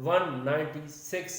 196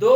2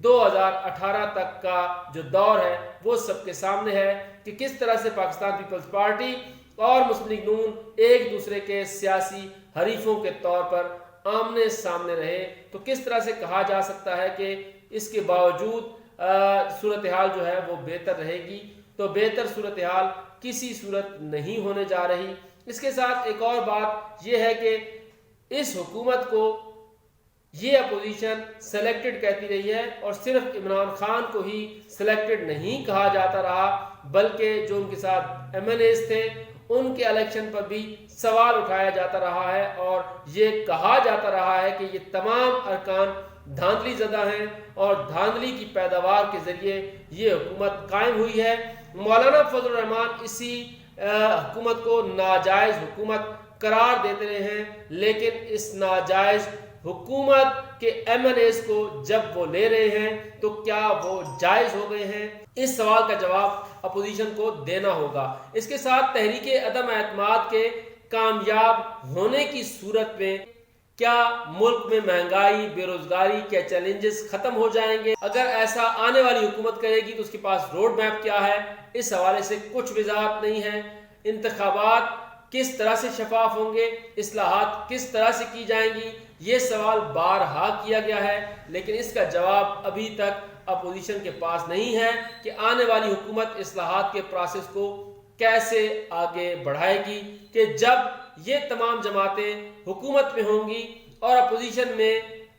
2018 تک کا جو دور ہے وہ سب کے سامنے ہے کہ کس طرح سے پاکستان پیپلز پارٹی اور مسلم لیگ نون ایک دوسرے کے سیاسی حریفوں کے طور پر آمنے سامنے رہے، تو کس طرح سے کہا جا سکتا ہے کہ اس کے باوجود صورتحال جو ہے وہ بہتر رہے گی؟ تو بہتر صورتحال کسی صورت نہیں ہونے جا رہی۔ اس کے ساتھ ایک اور بات یہ ہے کہ اس حکومت کو یہ اپوزیشن سلیکٹڈ کہتی رہی ہے، اور صرف عمران خان کو ہی سلیکٹڈ نہیں کہا جاتا رہا، بلکہ جو ان کے ساتھ ایم این ایز تھے ان کے الیکشن پر بھی سوال اٹھایا جاتا رہا ہے، اور یہ کہا جاتا رہا ہے کہ یہ تمام ارکان دھاندلی زدہ ہیں اور دھاندلی کی پیداوار کے ذریعے یہ حکومت قائم ہوئی ہے۔ مولانا فضل الرحمان اسی حکومت کو ناجائز حکومت قرار دیتے رہے ہیں، لیکن اس ناجائز حکومت کے ایم این ایز کو جب وہ لے رہے ہیں تو کیا وہ جائز ہو گئے ہیں؟ اس سوال کا جواب اپوزیشن کو دینا ہوگا۔ اس کے ساتھ تحریک عدم اعتماد کے کامیاب ہونے کی صورت میں کیا ملک میں مہنگائی، بے روزگاری کے چیلنجز ختم ہو جائیں گے؟ اگر ایسا آنے والی حکومت کرے گی تو اس کے پاس روڈ میپ کیا ہے؟ اس حوالے سے کچھ وضاحت نہیں ہے۔ انتخابات کس طرح سے شفاف ہوں گے؟ اصلاحات کس طرح سے کی جائیں گی؟ یہ سوال بارہا کیا گیا ہے، لیکن اس کا جواب ابھی تک اپوزیشن کے پاس نہیں ہے کہ آنے والی حکومت اصلاحات کے پروسیس کو کیسے آگے بڑھائے گی، کہ جب یہ تمام جماعتیں حکومت میں ہوں گی اور اپوزیشن میں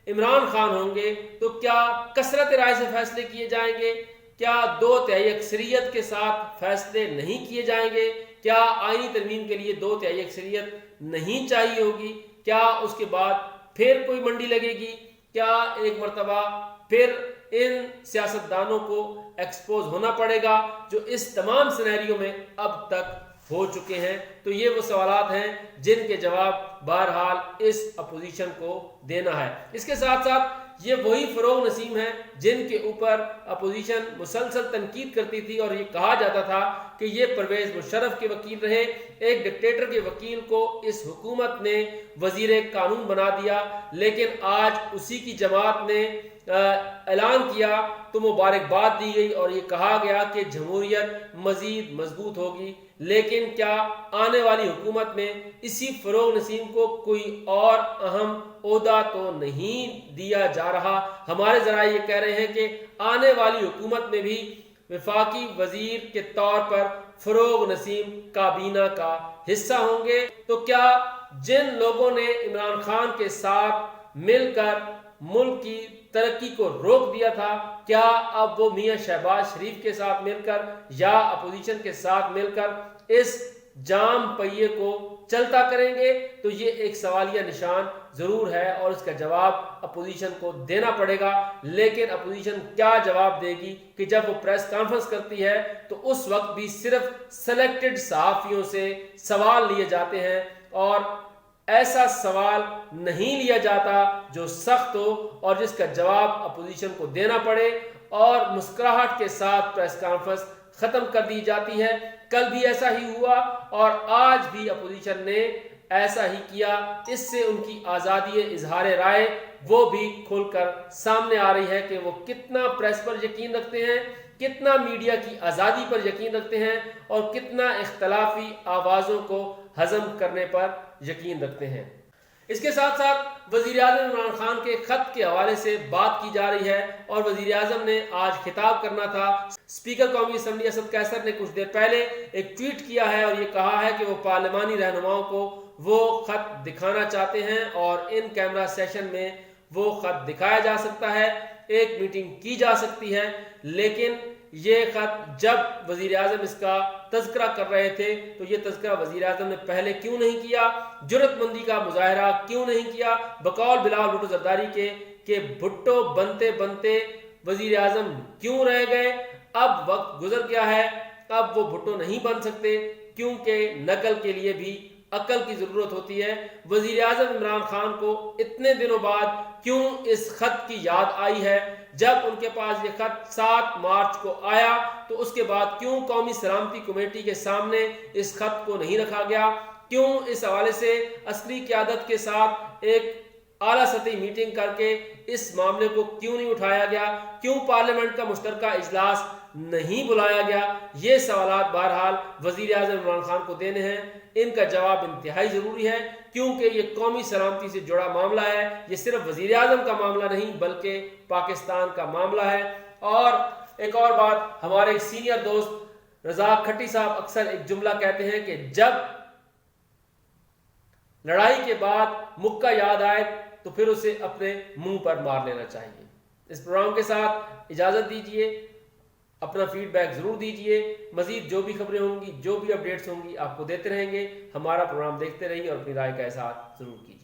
عمران خان ہوں گے تو کیا کثرت رائے سے فیصلے کیے جائیں گے؟ کیا 2/3 اکثریت کے ساتھ فیصلے نہیں کیے جائیں گے؟ کیا آئینی ترمیم کے لیے 2/3 اکثریت نہیں چاہیے ہوگی؟ کیا اس کے بعد پھر کوئی منڈی لگے گی؟ کیا ایک مرتبہ پھر ان سیاستدانوں کو ایکسپوز ہونا پڑے گا جو اس تمام سینیریو میں اب تک ہو چکے ہیں؟ تو یہ وہ سوالات ہیں جن کے جواب بہرحال اس اپوزیشن کو دینا ہے۔ اس کے ساتھ ساتھ یہ وہی فروغ نسیم ہیں جن کے اوپر اپوزیشن مسلسل تنقید کرتی تھی، اور یہ کہا جاتا تھا کہ یہ پرویز مشرف کے وکیل رہے، ایک ڈکٹیٹر کے وکیل کو اس حکومت نے وزیر قانون بنا دیا، لیکن آج اسی کی جماعت نے اعلان کیا تو مبارکباد دی گئی اور یہ کہا گیا کہ جمہوریت مزید مضبوط ہوگی۔ لیکن کیا آنے والی حکومت میں اسی فروغ نسیم کو کوئی اور اہم عہدہ تو نہیں دیا جا رہا؟ ہمارے ذرائع یہ کہہ رہے ہیں کہ آنے والی حکومت میں بھی وفاقی وزیر کے طور پر فروغ نسیم کابینہ کا حصہ ہوں گے۔ تو کیا جن لوگوں نے عمران خان کے ساتھ مل کر ملک کی ترقی کو روک دیا تھا، کیا اب وہ میاں شہباز شریف کے ساتھ مل کر یا اپوزیشن کے ساتھ مل کر اس جام پہیے کو چلتا کریں گے؟ تو یہ ایک سوالیہ نشان ضرور ہے اور اس کا جواب اپوزیشن کو دینا پڑے گا۔ لیکن اپوزیشن کیا جواب دے گی کہ جب وہ پریس کانفرنس کرتی ہے تو اس وقت بھی صرف سلیکٹڈ صحافیوں سے سوال لیے جاتے ہیں، اور ایسا سوال نہیں لیا جاتا جو سخت ہو اور جس کا جواب اپوزیشن کو دینا پڑے، اور مسکراہٹ کے ساتھ پریس کانفرنس ختم کر دی جاتی ہے۔ کل بھی ایسا ہی ہوا اور آج بھی اپوزیشن نے ایسا ہی کیا۔ اس سے ان کی آزادی اظہار رائے وہ بھی کھل کر سامنے آ رہی ہے کہ وہ کتنا پریس پر یقین رکھتے ہیں، کتنا میڈیا کی آزادی پر یقین رکھتے ہیں، اور کتنا اختلافی آوازوں کو ہضم کرنے پر یقین رکھتے ہیں۔ اس کے ساتھ ساتھ وزیر اعظم عمران خان کے خط کے حوالے سے بات کی جا رہی ہے، اور وزیر اعظم نے آج خطاب کرنا تھا۔ اسپیکر قومی اسمبلی اسد قیصر نے کچھ دیر پہلے ایک ٹویٹ کیا ہے اور یہ کہا ہے کہ وہ پارلیمانی رہنماؤں کو وہ خط دکھانا چاہتے ہیں، اور ان کیمرہ سیشن میں وہ خط دکھایا جا سکتا ہے، ایک میٹنگ کی جا سکتی ہے۔ لیکن یہ خط جب وزیر اعظم اس کا تذکرہ کر رہے تھے تو یہ تذکرہ وزیر اعظم نے پہلے کیوں نہیں کیا؟ جرأت مندی کا مظاہرہ کیوں نہیں کیا بقول بلاول بھٹو زرداری کے کہ بھٹو بنتے بنتے وزیر اعظم کیوں رہ گئے؟ اب وقت گزر گیا ہے، اب وہ بھٹو نہیں بن سکتے، کیونکہ نقل کے لیے بھی عقل کی ضرورت ہوتی ہے۔ وزیر اعظم عمران خان کو اتنے دنوں بعد کیوں اس خط کی یاد آئی ہے؟ جب ان کے پاس یہ خط 7 مارچ کو آیا تو اس کے بعد کیوں قومی سلامتی کمیٹی کے سامنے اس خط کو نہیں رکھا گیا؟ کیوں اس حوالے سے عسکری قیادت کے ساتھ ایک اعلیٰ سطحی میٹنگ کر کے اس معاملے کو کیوں نہیں اٹھایا گیا؟ کیوں پارلیمنٹ کا مشترکہ اجلاس نہیں بلایا گیا؟ یہ سوالات بہرحال وزیر اعظم عمران خان کو دینے ہیں۔ ان کا جواب انتہائی ضروری ہے، کیونکہ یہ قومی سلامتی سے جڑا معاملہ ہے۔ یہ صرف وزیر اعظم کا معاملہ نہیں بلکہ پاکستان کا معاملہ ہے۔ اور ایک اور بات، ہمارے سینئر دوست رزاق کھٹی صاحب اکثر ایک جملہ کہتے ہیں کہ جب لڑائی کے بعد مکہ یاد آئے تو پھر اسے اپنے منہ پر مار لینا چاہیے۔ اس پروگرام کے ساتھ اجازت دیجیے، اپنا فیڈ بیک ضرور دیجیے۔ مزید جو بھی خبریں ہوں گی، جو بھی اپڈیٹس ہوں گی، آپ کو دیتے رہیں گے۔ ہمارا پروگرام دیکھتے رہیے اور اپنی رائے کا اظہار ضرور کیجیے۔